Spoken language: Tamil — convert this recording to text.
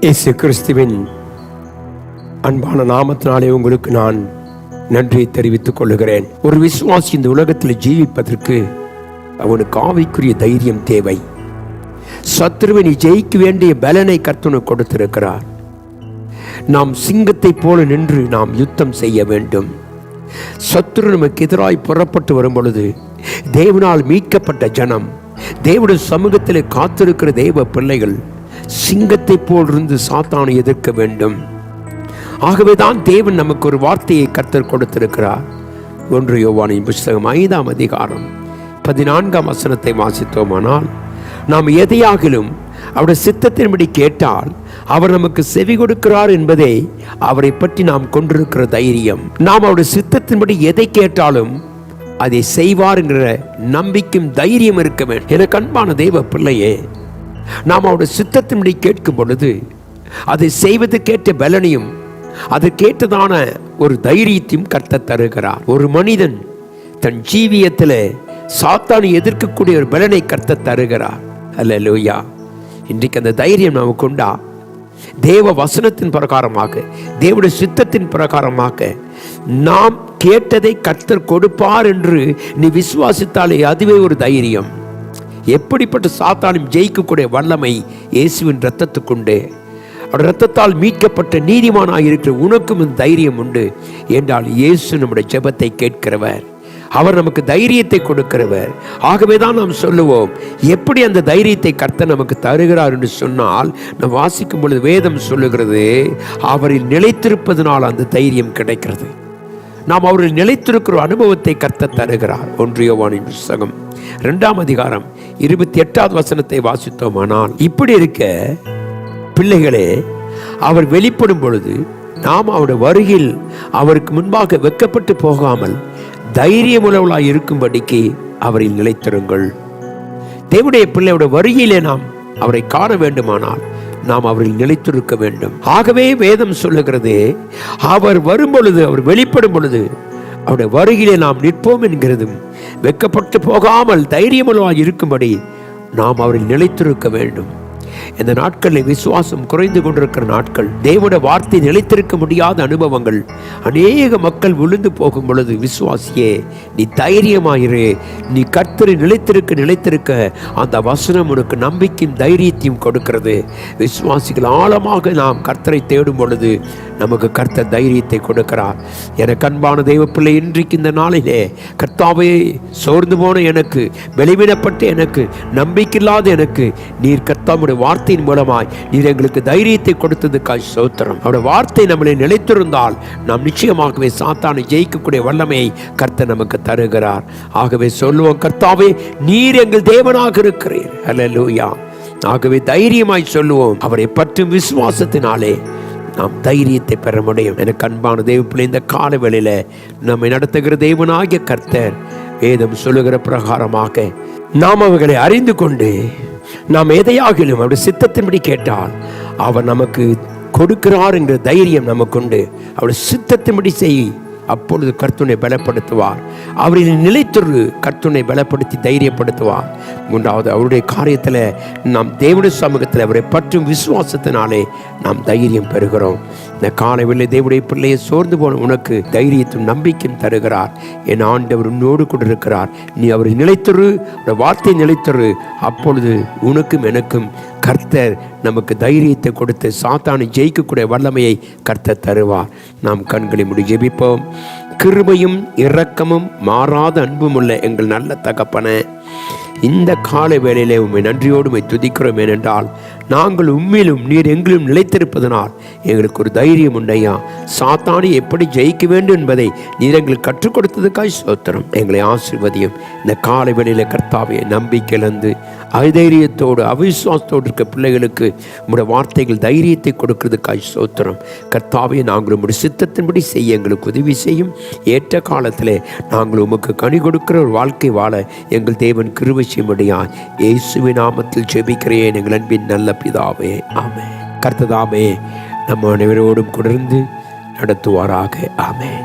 இயேசு கிறிஸ்துவின் அன்பான நாமத்தினாலே உங்களுக்கு நான் நன்றியை தெரிவித்துக் கொள்கிறேன். ஒரு விசுவாசி இந்த உலகத்தில் ஜீவிப்பதற்கு அவனுக்கு ஆவிக்குரிய தைரியம் தேவை. சத்துருவை ஜெயிக்க வேண்டிய பலனை கர்த்தர் கொடுத்திருக்கிறார். நாம் சிங்கத்தை போல நின்று நாம் யுத்தம் செய்ய வேண்டும். சத்துரு நமக்கு எதிராய் புறப்பட்டு வரும் பொழுது தேவனால் மீட்கப்பட்ட ஜனம், தேவனுடைய சமூகத்தில் காத்திருக்கிற தேவ பிள்ளைகள் சிங்கத்தை போல் இருந்து சாத்தானை எதிர்க்க வேண்டும். ஆகவேதான் தேவன் நமக்கு ஒரு வார்த்தையை கர்த்தர் கொடுத்திருக்கிறார். 1 யோவானின் புத்தகம் 5ஆம் அதிகாரம் 14ஆம் வசனத்தை வாசித்தோமானால், நாம் எதையாகிலும் அவருடைய சித்தத்தின்படி கேட்டால் அவர் நமக்கு செவி கொடுக்கிறார் என்பதே அவரை பற்றி நாம் கொண்டிருக்கிற தைரியம். நாம் அவருடைய சித்தத்தின்படி எதை கேட்டாலும் அதை செய்வார் என்கிற நம்பிக்கையும் தைரியம் இருக்க வேண்டும். எனக்கு அன்பான தேவ பிள்ளையே, நாம் அவருடைய சித்தத்தின்படி கேட்கும் பொழுது அதை செய்வதற்கேற்ற பலனையும் அதற்கேற்றதான ஒரு தைரியத்தையும் கர்த்தர் தருகிறார். ஒரு மனிதன் தன் ஜீவியத்தில் சாத்தானை எதிர்க்கக்கூடிய ஒரு பலனை கர்த்தர் தருகிறார். அல்லேலூயா. இன்றைக்கு அந்த தைரியம் நமக்கு உண்டா? தேவ வசனத்தின் பிரகாரமாக, தேவனுடைய சித்தத்தின் பிரகாரமாக நாம் கேட்டதை கர்த்தர் கொடுப்பார் என்று நீ விசுவாசித்தாலே அதுவே ஒரு தைரியம். எப்படிப்பட்ட சாத்தானும் ஜெயிக்கக்கூடிய வல்லமை இயேசுவின் இரத்தத்துக்குண்டு. அவர் இரத்தத்தால் மீட்கப்பட்ட நீதிமானாக இருக்கிற உனக்கும் இந்த தைரியம் உண்டு என்றால் இயேசு நம்முடைய ஜெபத்தை கேட்கிறவர். அவர் நமக்கு தைரியத்தை கொடுக்கிறவர். ஆகவே தான் நாம் சொல்லுவோம், எப்படி அந்த தைரியத்தை கர்த்தர் நமக்கு தருகிறார் என்று சொன்னால், நாம் வாசிக்கும் பொழுது வேதம் சொல்லுகிறது, அவரில் நிலைத்திருப்பதனால் அந்த தைரியம் கிடைக்கிறது. நாம் அவரில் நிலைத்திருக்கிற அனுபவத்தை கர்த்தர் தருகிறார். 1 யோவானின் புத்தகம் 2ஆம் அதிகாரம் 28வது வசனத்தை வாசித்தோமானால், இப்படி இருக்க பிள்ளைகளே, அவர் வெளிப்படும் பொழுது நாம் அவருடைய வருகையில் அவருக்கு முன்பாக வெட்கப்பட்டு போகாமல் தைரியமுள்ளவர்களாய் இருக்கும்படிக்கு அவரில் நிலைத்திருங்கள். தேவனுடைய பிள்ளையோட வருகையிலே நாம் அவரை காண வேண்டுமானால் நாம் அவரில் நிலைத்திருக்க வேண்டும். ஆகவே வேதம் சொல்லுகிறது, அவர் வரும் பொழுது, அவர் வெளிப்படும் பொழுது அவருடைய வருகையிலே நாம் நிற்போம் என்கிறதும், வெட்கப்பட்டு போகாமல் தைரியமுள்ளவர்களாய் இருக்கும்படி நாம் அவரில் நிலைத்திருக்க வேண்டும். இந்த நாட்களில் விசுவாசம் குறைந்து கொண்டிருக்கிற நாட்கள், தேவனுடைய வார்த்தை நிலைத்திருக்க முடியாத அனுபவங்கள், அநேக மக்கள் விழுந்து போகும் பொழுது, விசுவாசியே நீ தைரியமாயிரு. நீ கர்த்தரை நிலைத்திருக்க அந்த வசனம் உனக்கு நம்பிக்கையும் தைரியத்தையும் கொடுக்கிறது. விசுவாசிகள் ஆழமாக நாம் கர்த்தரை தேடும் பொழுது நமக்கு கர்த்தர் தைரியத்தை கொடுக்கிறார். எனக்கு அன்பான தெய்வ பிள்ளை, இன்றைக்கு இந்த நாளிலே கர்த்தாவே, சோர்ந்து போன எனக்கு, வெளிவிடப்பட்ட எனக்கு, நம்பிக்கையில்லாத எனக்கு நீர் கர்த்தாவுடைய வார்த்தையின் மூலமாய் நீர் எங்களுக்கு தைரியத்தை கொடுத்ததுக்காய் ஸ்தோத்திரம். அவருடைய வார்த்தை நம்மளை நிலைத்திருந்தால் நாம் நிச்சயமாகவே சாத்தானை ஜெயிக்கக்கூடிய வல்லமையை கர்த்தர் நமக்கு தருகிறார். ஆகவே சொல்லுவோம், கர்த்தாவே நீர் எங்கள் தேவனாக இருக்கிறீர். அல்லேலூயா. ஆகவே தைரியமாய் சொல்லுவோம், அவரை பற்றும் விசுவாசத்தினாலே நாம் தைரியத்தை பெற முடியும். எனக்கு அன்பான தேவ பிள்ளை, இந்த கால வேளையில நம்மை நடத்துகிற தேவனாகிய கர்த்தர் வேதம் சொல்லுகிற பிரகாரமாக நாம் அவர்களை அறிந்து கொண்டு நாம் எதையாகிலும் அவருடைய சித்தத்தின்படி கேட்டால் அவர் நமக்கு கொடுக்கிறார் என்கிற தைரியம் நமக்குண்டு. அவருடைய சித்தத்தின்படி செய், அப்பொழுது கர்த்தனை பலப்படுத்துவார். அவரின் நிலைத்திரு கர்த்தனை பலப்படுத்தி தைரியப்படுத்துவார். 3வது, அவருடைய காரியத்தில் நாம் தேவனுடைய சமூகத்தில் அவரை பற்றும் விசுவாசத்தினாலே நாம் தைரியம் பெறுகிறோம். இந்த காலையில் தேவனுடைய பிள்ளையை சோர்ந்து போன உனக்கு தைரியத்தும் நம்பிக்கையும் தருகிறார். என் ஆண்டவர் உன்னோடு கூட இருக்கிறார். நீ அவரை நிலைத்திரு, வார்த்தை நிலைத்திரு, அப்பொழுது உனக்கும் எனக்கும் கர்த்தர் நமக்கு தைரியத்தை கொடுத்து சாத்தானை ஜெயிக்கக்கூடிய வல்லமையை கர்த்தர் தருவார். நாம் கண்களை மூடி ஜெபிப்போம். கிருபையும் இரக்கமும் மாறாத அன்பும் உள்ள எங்கள் நல்ல தகப்பனே, இந்த காலை வேளையிலே உம்மை நன்றியோடு உம்மை துதிக்கிறோம். ஏனென்றால் நாங்கள் உண்மையிலும் நீர் எங்களிலும் நிலைத்திருப்பதனால் எங்களுக்கு ஒரு தைரியம் உண்டையா. சாத்தானை எப்படி ஜெயிக்க வேண்டும் என்பதை நீர் எங்களுக்கு கற்றுக் கொடுத்ததுக்காய் ஸ்தோத்திரம். எங்களை ஆசீர்வதியும். இந்த காலை வேளையில கர்த்தாவே, நம்பிக்கையிலிருந்து அதைரியத்தோடு அவிசுவாசத்தோடு இருக்க பிள்ளைகளுக்கு உம்முடைய வார்த்தைகள் தைரியத்தை கொடுக்கிறதுக்காய் ஸ்தோத்திரம். கர்த்தாவே, நாங்கள் உம்முடைய சித்தத்தின்படி செய்ய எங்களுக்கு உதவி செய்யும். ஏற்ற காலத்திலே நாங்கள் உமக்கு கனி கொடுக்கிற ஒரு வாழ்க்கை வாழ எங்கள் தேவன் கிருபை செய்யும்படியாய் இயேசுவின் நாமத்தில் ஜெபிக்கிறேன் எங்கள் அன்பின் நல்ல பிதாவே, ஆமென். கர்த்ததாமே நம்ம அனைவரோடும் தொடர்ந்து நடத்துவாராக. ஆமென்.